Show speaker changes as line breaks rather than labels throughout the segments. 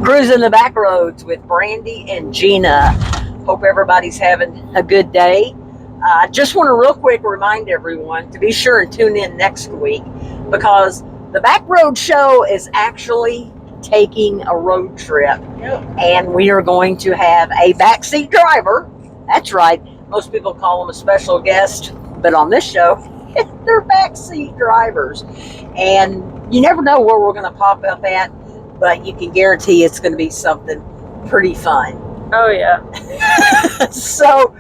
Cruising the back roads with Brandy and Gina. Hope everybody's having a good day. I just want to real quick remind everyone to be sure and tune in next week because the Backroads show is actually taking a road trip.
Yep.
And we are going to have a backseat driver. That's right. Most people call them a special guest, but on this show, they're backseat drivers. And you never know where we're going to pop up at, but you can guarantee it's going to be something pretty fun.
Oh, yeah.
So,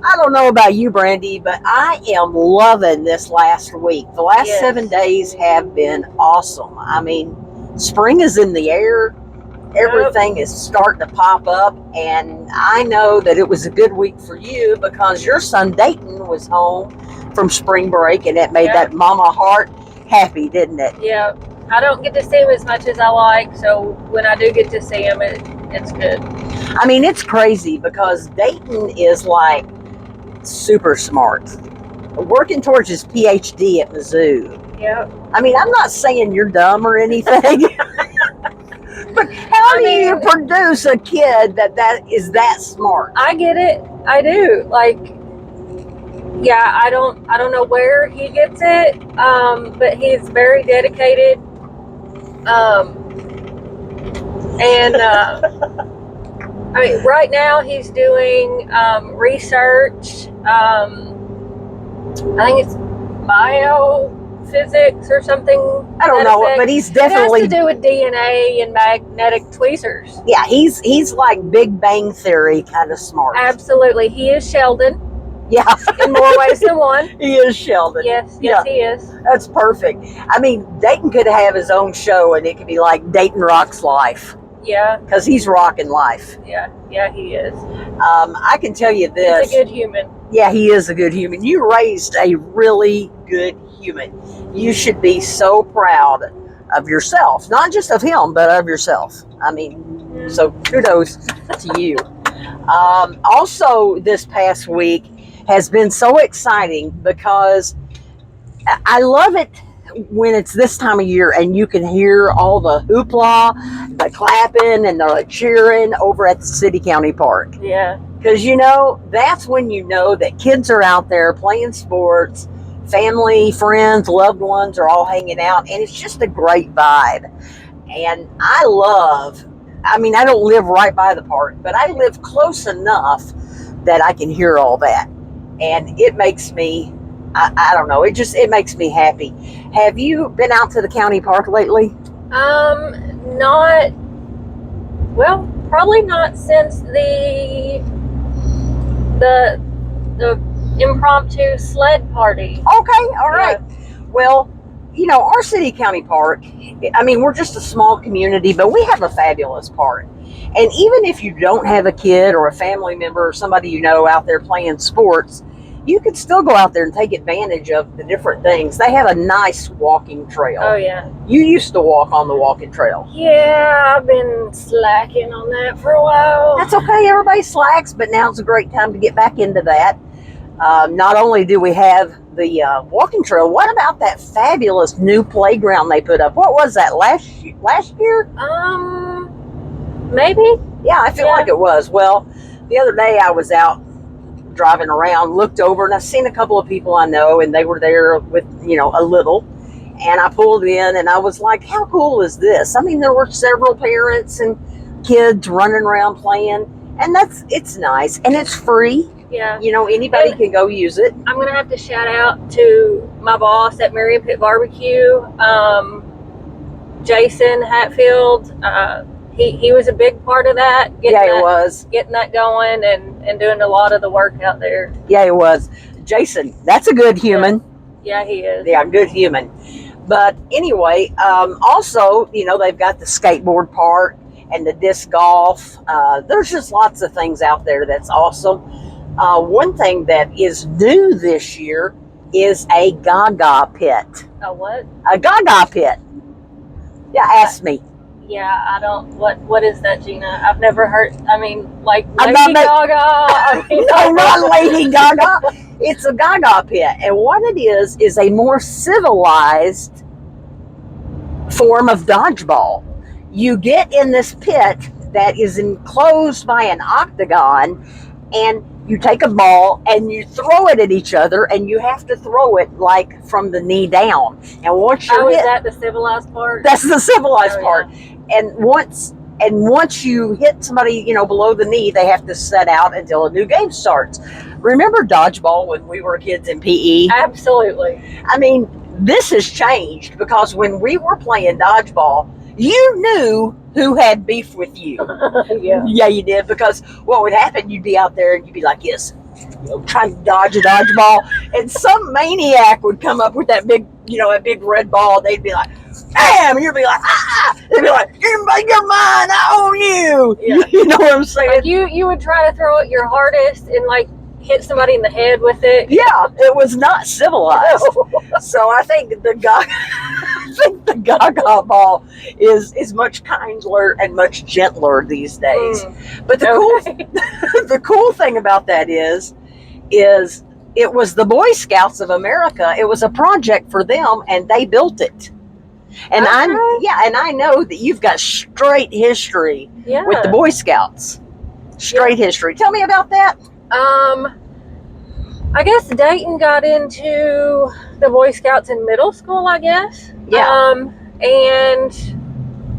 I don't know about you, Brandy, but I am loving this last week. The last 7 days have been awesome. I mean, spring is in the air. Everything is starting to pop up, and I know that it was a good week for you because your son Dayton was home from spring break, and it made that mama heart happy, didn't it?
Yeah. I don't get to see him as much as I like, so when I do get to see him, it's good.
I mean, it's crazy because Dayton is like super smart, working towards his PhD at Mizzou.
Yeah.
I mean, I'm not saying you're dumb or anything, but how do you produce a kid that is that smart?
I get it. I do. Like, yeah, I don't know where he gets it, but he's very dedicated. I mean, right now he's doing research. I think it's biophysics or something.
I don't know, but he's definitely.
It has to do with DNA and magnetic tweezers.
Yeah, he's like Big Bang Theory kind of smart.
Absolutely, he is Sheldon.
Yeah,
in more ways than one.
He is Sheldon.
Yes, he is.
That's perfect. I mean, Dayton could have his own show, and it could be like Dayton Rocks Life.
Yeah,
because he's rocking life.
Yeah, he is.
I can tell you this.
He's a good human.
Yeah, he is a good human. You raised a really good human. You should be so proud of yourself, not just of him, but of yourself. I mean, so kudos to you. Also, this past week has been so exciting because I love it when it's this time of year and you can hear all the hoopla, the clapping and the cheering over at the city county park.
Yeah.
Because, that's when you know that kids are out there playing sports, family, friends, loved ones are all hanging out, and it's just a great vibe. And I don't live right by the park, but I live close enough that I can hear all that. And it makes me, I don't know, it makes me happy. Have you been out to the county park lately?
Probably not since the impromptu sled party.
Okay, all right. Yeah. Well, our city county park, we're just a small community, but we have a fabulous park. And even if you don't have a kid or a family member or somebody out there playing sports, you could still go out there and take advantage of the different things. They have a nice walking trail.
Oh, yeah.
You used to walk on the walking trail.
Yeah, I've been slacking on that for a while.
That's okay. Everybody slacks, but now's a great time to get back into that. Not only do we have the walking trail, what about that fabulous new playground they put up? What was that, last year?
Maybe.
Yeah, I feel like it was. Well, the other day I was out driving around, looked over, and I seen a couple of people I know, and they were there with, a little, and I pulled in, and I was like, how cool is this? I mean, there were several parents and kids running around playing, and it's nice, and it's free.
Yeah.
Anybody can go use it.
I'm going to have to shout out to my boss at Marion Pit Barbecue, Jason Hatfield. He was a big part of that. Getting that going and doing a lot of the work out there.
Yeah, it was. Jason, that's a good human.
Yeah, he is.
Yeah, good human. But anyway, also, they've got the skateboard park and the disc golf. There's just lots of things out there that's awesome. One thing that is new this year is a Gaga pit.
A what?
A Gaga pit. Yeah, ask me.
Yeah, I don't. What is that, Gina? I've never heard. Like Lady Gaga.
No, not Lady Gaga. It's a Gaga pit, and what it is a more civilized form of dodgeball. you get in this pit that is enclosed by an octagon, and you take a ball and you throw it at each other, and you have to throw it like from the knee down. And once you're
is
hit,
that the civilized part?
that's the civilized part.
Yeah.
And once you hit somebody, below the knee, they have to set out until a new game starts. Remember dodgeball when we were kids in PE?
Absolutely.
I mean, this has changed, because when we were playing dodgeball, you knew who had beef with you.
Yeah.
Yeah, you did, because what would happen, you'd be out there and you'd be like, yes, trying to dodge a dodgeball, and some maniac would come up with that big, a big red ball. They'd be like, bam, and you'd be like, ah! They'd be like, you're mine, I own you.
Yeah.
You know what I'm saying?
Like you would try to throw it your hardest and like hit somebody in the head with it.
Yeah, it was not civilized.
No.
So I think the Gaga ball is much kinder and much gentler these days. But the cool thing about that is it was the Boy Scouts of America. It was a project for them, and they built it. And I know that you've got straight history with the Boy Scouts. Straight history. Tell me about that.
I guess Dayton got into the Boy Scouts in middle school, I guess.
Yeah.
And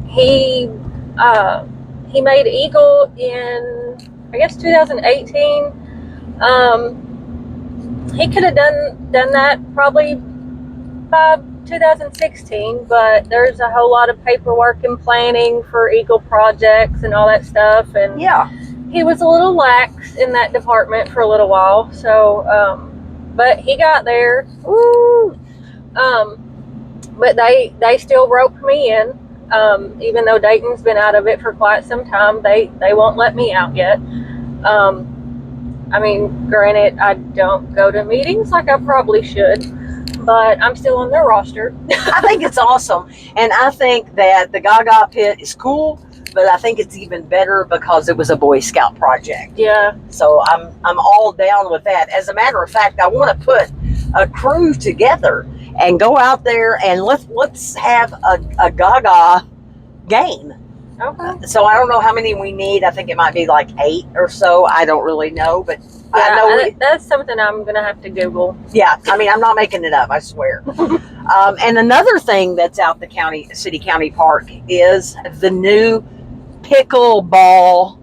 he made Eagle in, I guess, 2018. He could have done that probably by 2016, but there's a whole lot of paperwork and planning for Eagle projects and all that stuff, and he was a little lax in that department for a little while. So, but he got there. Woo! But they still roped me in, even though Dayton's been out of it for quite some time. They won't let me out yet. I mean, granted, I don't go to meetings like I probably should, but I'm still on their roster.
I think it's awesome, and I think that the Gaga Pit is cool, but I think it's even better because it was a Boy Scout project.
Yeah.
So I'm all down with that. As a matter of fact, I want to put a crew together and go out there and let's have a Gaga game.
Okay.
So I don't know how many we need. I think it might be like 8 or so. I don't really know, but I know
that's something I'm gonna have to Google.
Yeah, I mean, I'm not making it up, I swear. And another thing that's out the city county park is the new pickleball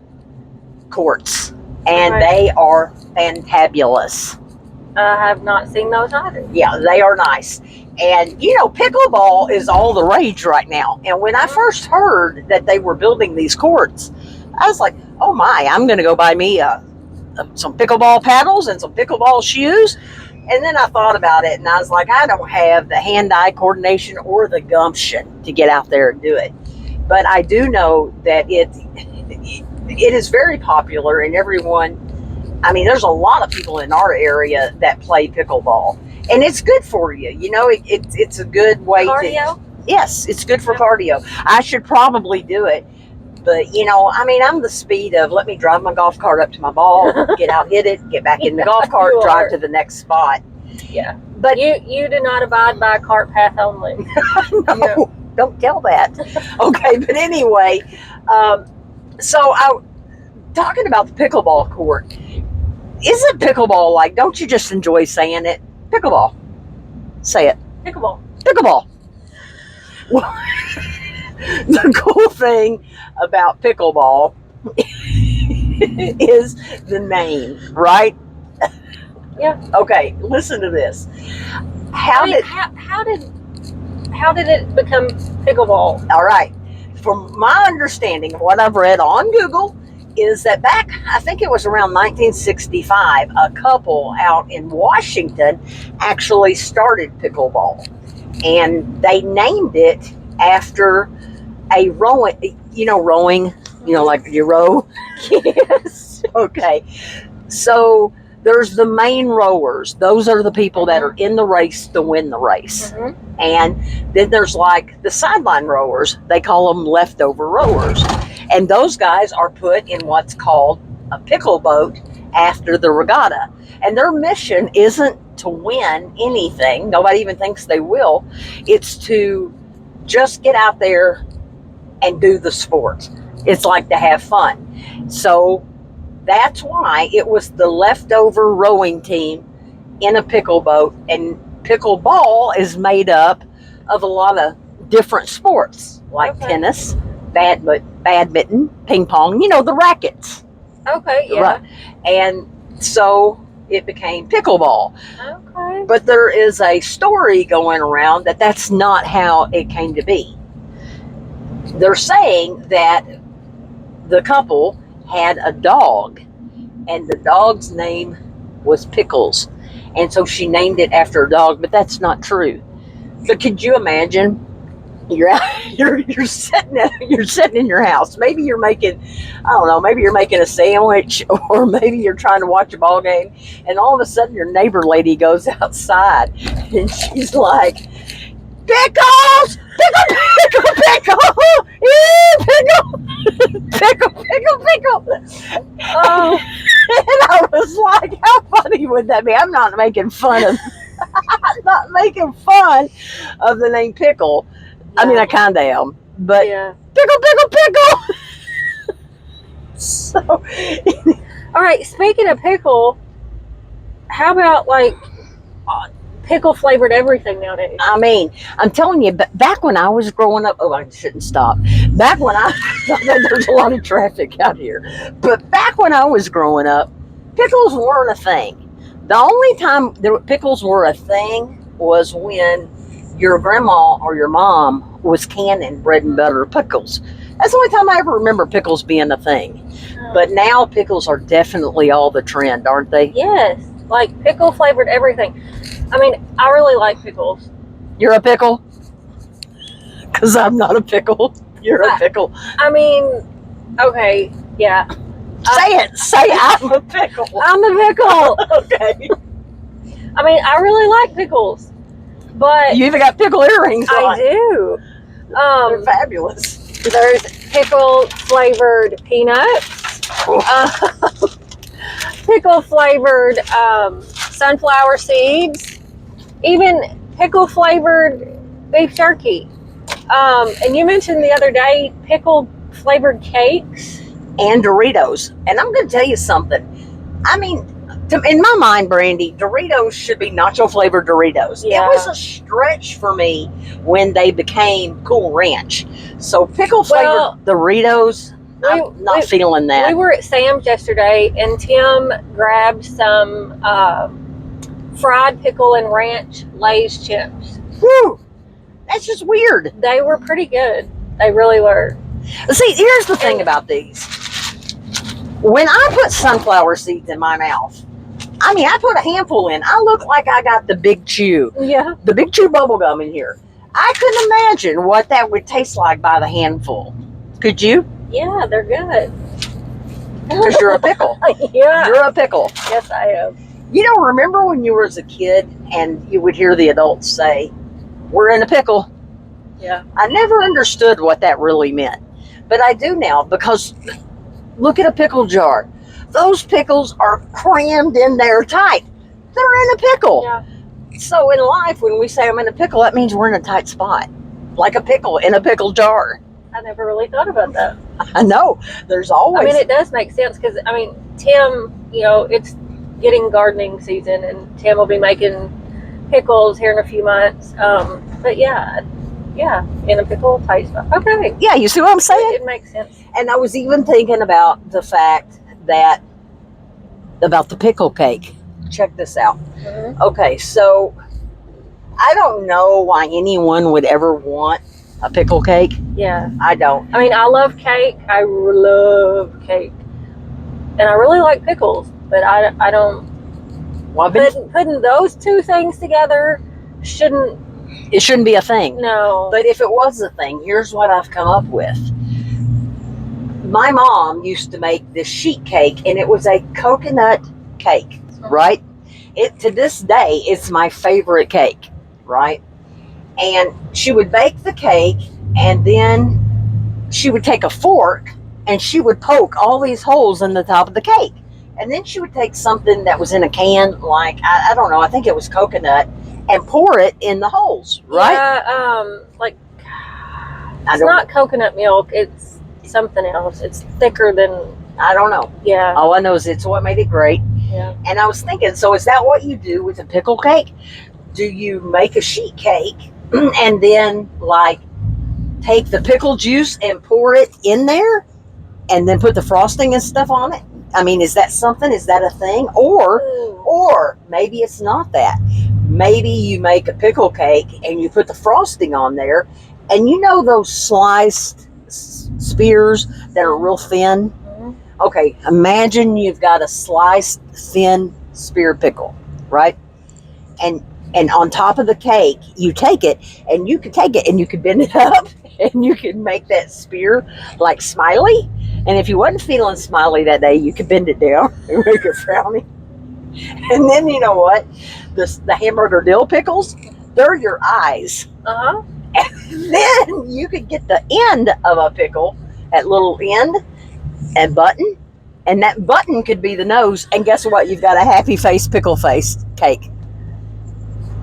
courts, and they are fantabulous.
I have not seen those either.
Yeah, they are nice. And, pickleball is all the rage right now. And when I first heard that they were building these courts, I was like, oh my, I'm going to go buy me some pickleball paddles and some pickleball shoes. And then I thought about it, and I was like, I don't have the hand-eye coordination or the gumption to get out there and do it. But I do know that it is very popular, and everyone, I mean, there's a lot of people in our area that play pickleball. And it's good for you. It's a good way
cardio?
Yes, it's good for cardio. I should probably do it. But, I mean, I'm the speed of let me drive my golf cart up to my ball, get out, hit it, get back in the golf cart, drive to the next spot.
Yeah.
But
you do not abide by cart path only.
No, don't tell that. Okay, but anyway, talking about the pickleball court, isn't pickleball like, don't you just enjoy saying it? Pickleball. Say it.
Pickleball.
Pickleball. Well, the cool thing about pickleball is the name, right?
Yeah.
Okay, listen to this.
How did it become pickleball?
All right. From my understanding of what I've read on Google, is that back, I think it was around 1965, a couple out in Washington actually started pickleball. And they named it after a rowing, like you row?
Yes.
Okay. So there's the main rowers. Those are the people that are in the race to win the race. Mm-hmm. And then there's like the sideline rowers. They call them leftover rowers. And those guys are put in what's called a pickle boat after the regatta. And their mission isn't to win anything. Nobody even thinks they will. It's to just get out there and do the sport. It's like to have fun. So that's why it was the leftover rowing team in a pickle boat. And pickleball is made up of a lot of different sports, like tennis, badminton, ping pong, the rackets.
Okay, yeah.
Right. And so it became pickleball.
Okay.
But there is a story going around that that's not how it came to be. They're saying that the couple had a dog, and the dog's name was Pickles. And so she named it after a dog, but that's not true. But could you imagine? You're sitting in your house. Maybe you're making, I don't know, maybe you're making a sandwich, or maybe you're trying to watch a ball game, and all of a sudden your neighbor lady goes outside and she's like, "Pickles! Pickle, pickle, pickle! Pickle! Oh. And I was like, how funny would that be? I'm not making fun of the name Pickle. I mean, I kind of am, but pickle. So,
all right. Speaking of pickle, how about like pickle flavored everything nowadays?
I mean, I'm telling you, back when I was growing up, I shouldn't stop. Back when there's a lot of traffic out here, but back when I was growing up, pickles weren't a thing. The only time pickles were a thing was when your grandma or your mom was canning bread and butter pickles. That's the only time I ever remember pickles being a thing. But now pickles are definitely all the trend, aren't they?
Yes, like pickle flavored everything. I mean, I really like pickles.
You're a pickle? Because I'm not a pickle. You're a pickle.
I mean, okay, yeah.
Say I'm a pickle.
I'm a pickle.
Okay.
I mean, I really like pickles. But
you even got pickle earrings on.
I do.
They're fabulous.
There's pickle flavored peanuts, pickle flavored sunflower seeds, even pickle flavored beef jerky. And you mentioned the other day pickle flavored cakes
and Doritos. And I'm going to tell you something. I mean, in my mind, Brandy, Doritos should be nacho flavored Doritos. Yeah. It was a stretch for me when they became Cool Ranch. So pickle flavored Doritos, I'm not feeling that.
We were at Sam's yesterday, and Tim grabbed some fried pickle and ranch Lay's chips.
Whew, that's just weird.
They were pretty good. They really were.
See, here's the thing about these. When I put sunflower seeds in my mouth, I mean, I put a handful in. I look like I got the Big Chew.
Yeah.
The Big Chew bubble gum in here. I couldn't imagine what that would taste like by the handful. Could you?
Yeah, they're good.
Because you're a pickle.
Yeah.
You're a pickle.
Yes, I am.
You know, remember when you were as a kid and you would hear the adults say, "We're in a pickle"?
Yeah.
I never understood what that really meant. But I do now, because look at a pickle jar. Those pickles are crammed in there tight. They're in a pickle.
Yeah.
So in life, when we say I'm in a pickle, that means we're in a tight spot. Like a pickle in a pickle jar.
I never really thought about that.
I know. There's always...
I mean, it does make sense because, I mean, Tim, it's getting gardening season, and Tim will be making pickles here in a few months. But yeah, in a pickle tight spot. Okay.
Yeah, you see what I'm saying?
It makes sense.
And I was even thinking about the fact that, about the pickle cake. Check this out.
Mm-hmm.
Okay, so I don't know why anyone would ever want a pickle cake.
Yeah.
I don't.
I mean, I love cake. I love cake. And I really like pickles, but I don't...
Well,
putting those two things together shouldn't...
It shouldn't be a thing.
No.
But if it was a thing, here's what I've come up with. My mom used to make this sheet cake, and it was a coconut cake, right? To this day, it's my favorite cake, right? And she would bake the cake, and then she would take a fork, and she would poke all these holes in the top of the cake. And then she would take something that was in a can, like, I don't know, I think it was coconut, and pour it in the holes, right?
Yeah, like It's not coconut milk. It's something else. It's thicker than...
I don't know.
Yeah.
All I know is it's what made it great.
Yeah.
And I was thinking, so is that what you do with a pickle cake? Do you make a sheet cake and then like take the pickle juice and pour it in there and then put the frosting and stuff on it? I mean, is that something? Is that a thing? Or maybe it's not that. Maybe you make a pickle cake and you put the frosting on there, and you know those sliced spears that are real thin?
Mm-hmm.
Okay, imagine you've got a sliced thin spear pickle, right? And on top of the cake, you take it and you could take it and you could bend it up and you could make that spear like smiley. And if you wasn't feeling smiley that day, you could bend it down and make it frowny. And then you know what? The hamburger dill pickles, they're your eyes.
Uh-huh.
And then you could get the end of a pickle, that little end and button. And that button could be the nose. And guess what? You've got a happy face pickle face cake.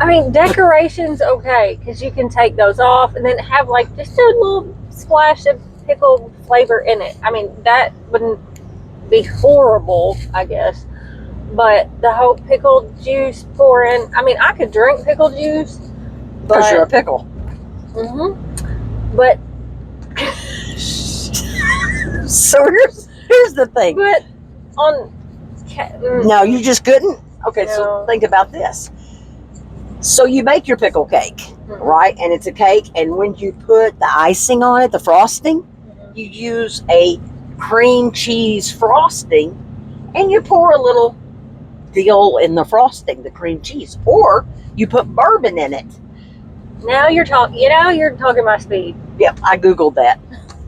I mean, decoration's okay because you can take those off and then have like just a little splash of pickle flavor in it. I mean, that wouldn't be horrible, I guess. But the whole pickle juice pouring, I mean, I could drink pickle juice.
Because you're a pickle.
Mm-hmm. But.
So here's the thing.
But on.
No, you just couldn't? Okay,
No.
So think about this. So you make your pickle cake, right? And it's a cake, and when you put the icing on it, the frosting, you use a cream cheese frosting, and you pour a little dill in the frosting, the cream cheese, or you put bourbon in it.
Now you're talking. You're talking my speed.
Yep, I googled that.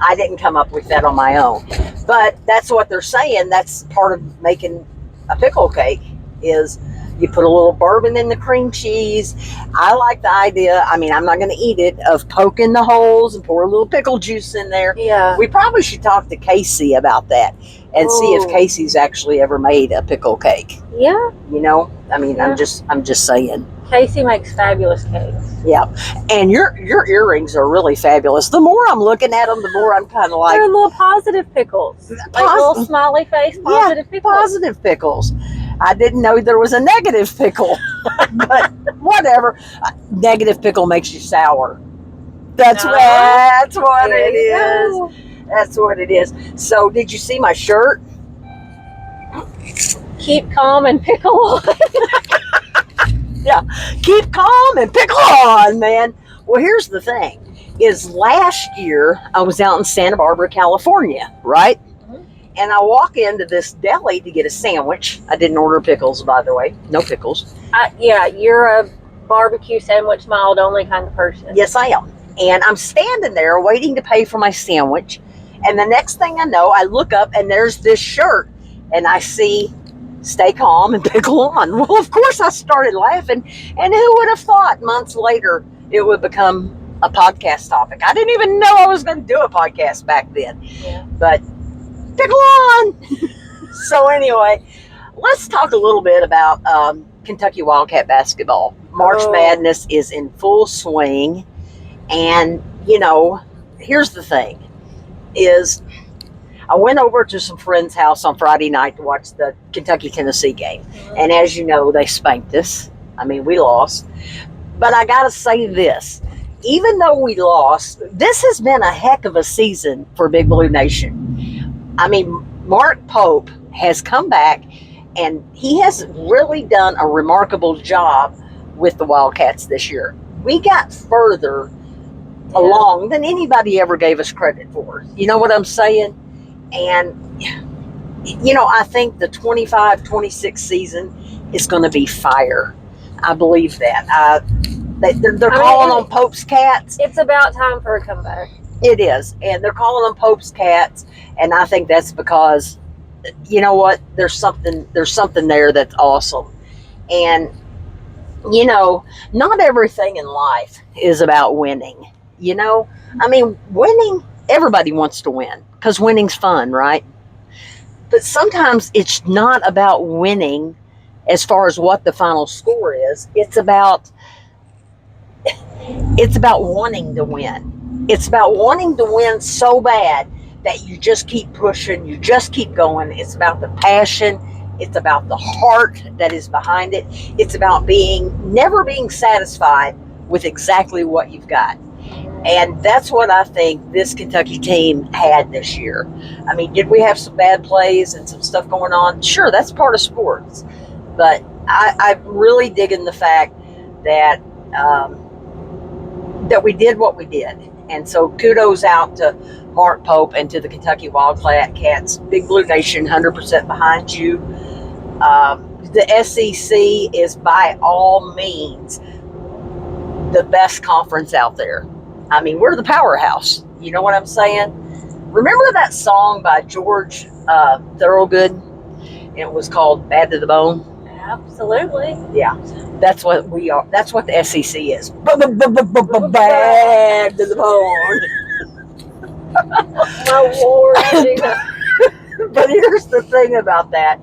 I didn't come up with that on my own, but that's what they're saying. That's part of making a pickle cake is. You put a little bourbon in the cream cheese. I like the idea, I mean, I'm not going to eat it, of poking the holes and pour a little pickle juice in there.
Yeah.
We probably should talk to Casey about that and see if Casey's actually ever made a pickle cake.
Yeah.
You know, I mean, yeah. I'm just saying.
Casey makes fabulous cakes.
Yeah. And your earrings are really fabulous. The more I'm looking at them, the more I'm kind of like...
They're little positive pickles. Like little smiley face positive pickles.
Positive pickles. I didn't know there was a negative pickle, but whatever. Negative pickle makes you sour. That's what it is. That's what it is. So, did you see my shirt?
Keep calm and pickle on.
Yeah, keep calm and pickle on, man. Well, here's the thing: is last year I was out in Santa Barbara, California, right? And I walk into this deli to get a sandwich. I didn't order pickles, by the way. No pickles.
Yeah, you're a barbecue sandwich mild only kind of person.
Yes, I am. And I'm standing there waiting to pay for my sandwich. And the next thing I know, I look up and there's this shirt. And I see, stay calm and pickle on. Well, of course, I started laughing. And who would have thought months later it would become a podcast topic? I didn't even know I was going to do a podcast back then.
Yeah.
But... pickle on. So anyway, let's talk a little bit about Kentucky Wildcat basketball. March Madness is in full swing, and you know, here's the thing: is I went over to some friend's house on Friday night to watch the Kentucky-Tennessee game, and as you know, they spanked us. I mean, we lost, but I gotta say this: even though we lost, this has been a heck of a season for Big Blue Nation. I mean, Mark Pope has come back, and he has really done a remarkable job with the Wildcats this year. We got further along than anybody ever gave us credit for. You know what I'm saying? And, you know, I think the 25-26 season is going to be fire. I believe that. They're calling on Pope's Cats.
It's about time for a comeback.
It is, and they're calling them Pope's Cats, and I think that's because, you know what, there's something there that's awesome. And, you know, not everything in life is about winning, you know? I mean, winning, everybody wants to win, because winning's fun, right? But sometimes it's not about winning as far as what the final score is. It's about wanting to win. It's about wanting to win so bad that you just keep pushing, you just keep going. It's about the passion. It's about the heart that is behind it. It's about never being satisfied with exactly what you've got. And that's what I think this Kentucky team had this year. I mean, did we have some bad plays and some stuff going on? Sure, that's part of sports. But I'm really digging the fact that that we did what we did. And so kudos out to Mark Pope and to the Kentucky Wildcats. Big Blue Nation, 100% behind you. The SEC is by all means the best conference out there. I mean, we're the powerhouse. You know what I'm saying? Remember that song by George Thorogood? It was called Bad to the Bone.
Absolutely.
Yeah, that's what we are. That's what the SEC is. Bad to the bone.
My Lord.
But here's the thing about that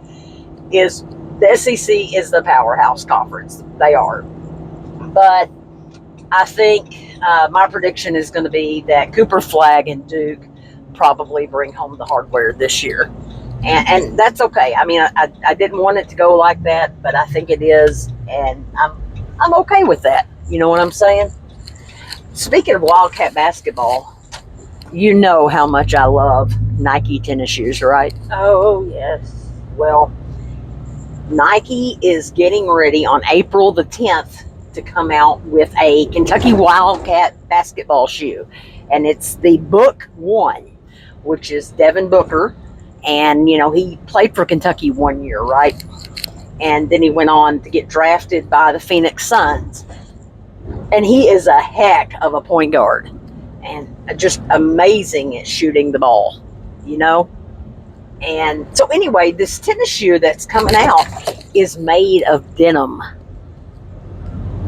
is the SEC is the powerhouse conference. They are. But I think my prediction is going to be that Cooper Flagg and Duke probably bring home the hardware this year. And that's okay. I mean, I didn't want it to go like that, but I think it is, and I'm okay with that. You know what I'm saying? Speaking of Wildcat basketball, you know how much I love Nike tennis shoes, right?
Oh, yes.
Well, Nike is getting ready on April the 10th to come out with a Kentucky Wildcat basketball shoe. And it's the Book One, which is Devin Booker. And, you know, he played for Kentucky 1 year, right? And then he went on to get drafted by the Phoenix Suns. And he is a heck of a point guard. And just amazing at shooting the ball, you know? And so anyway, this tennis shoe that's coming out is made of denim.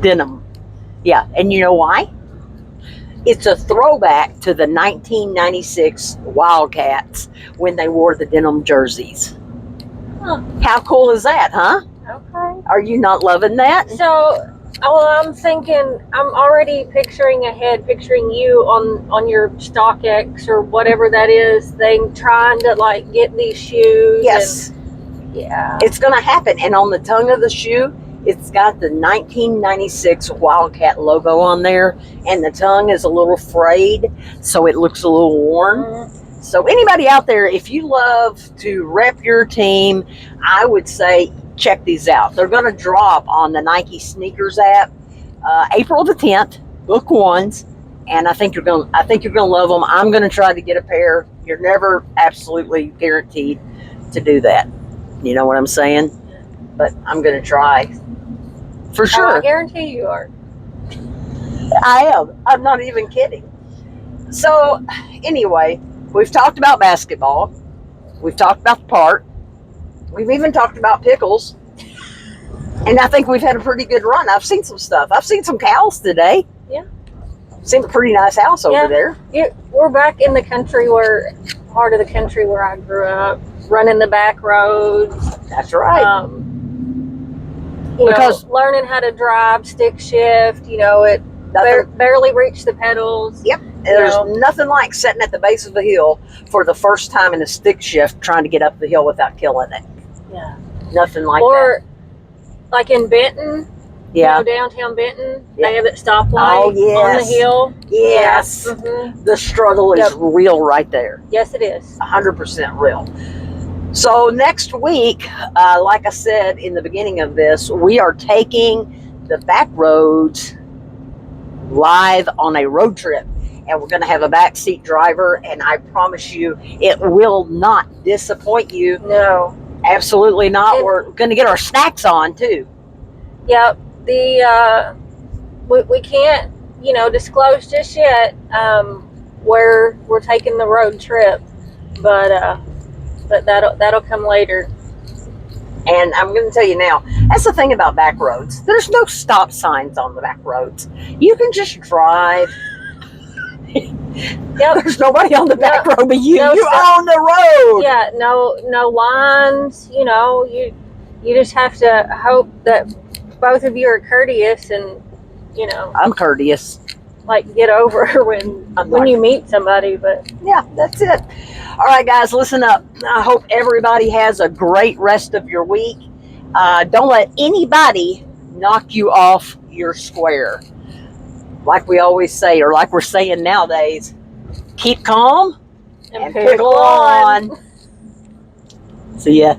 Denim. Yeah, and you know why? It's a throwback to the 1996 Wildcats when they wore the denim jerseys.
Huh.
How cool is that, huh?
Okay.
Are you not loving that?
So, I'm thinking, I'm already picturing you on your StockX or whatever that is thing, trying to like get these shoes.
Yes.
And, yeah.
It's going to happen. And on the tongue of the shoe, it's got the 1996 Wildcat logo on there, and the tongue is a little frayed, so it looks a little worn.
Mm-hmm.
So anybody out there, if you love to rep your team, I would say check these out. They're going to drop on the Nike Sneakers app April the 10th, Book Ones, and I think you're going to love them. I'm going to try to get a pair. You're never absolutely guaranteed to do that. You know what I'm saying? But I'm going to try. For sure.
Oh, I guarantee you are.
I am. I'm not even kidding. So, anyway, we've talked about basketball. We've talked about the park. We've even talked about Pickles. And I think we've had a pretty good run. I've seen some stuff. I've seen some cows today.
Yeah.
Seems a pretty nice house over there.
Yeah, we're back in the country part of the country where I grew up, running the back roads.
That's right.
Because learning how to drive stick shift, it barely reached the pedals.
Yep. There's nothing like sitting at the base of the hill for the first time in a stick shift trying to get up the hill without killing it.
Yeah.
Nothing like that.
Or like in Benton,
yeah.
Downtown Benton, they have that stoplight on the hill.
Yes.
Yeah. Mm-hmm.
The struggle is real right there.
Yes, it is.
100% real. So next week, like I said in the beginning of this, we are taking the Backroads live on a road trip. And we're going to have a backseat driver, and I promise you, it will not disappoint you.
No.
Absolutely not. We're going to get our snacks on, too.
Yep. We can't, disclose just yet where we're taking the road trip, but that'll come later.
And I'm going to tell you now, that's the thing about back roads. There's no stop signs on the back roads. You can just drive.
Yep.
There's nobody on the back road but you.
No
You're on the road.
Yeah, no lines. You just have to hope that both of you are courteous and,
I'm courteous.
like get over when you meet somebody. But
yeah, that's it. All right, guys, listen up. I hope everybody has a great rest of your week. Don't let anybody knock you off your square. Like we always say, or like we're saying nowadays, keep calm and pickle on. See ya.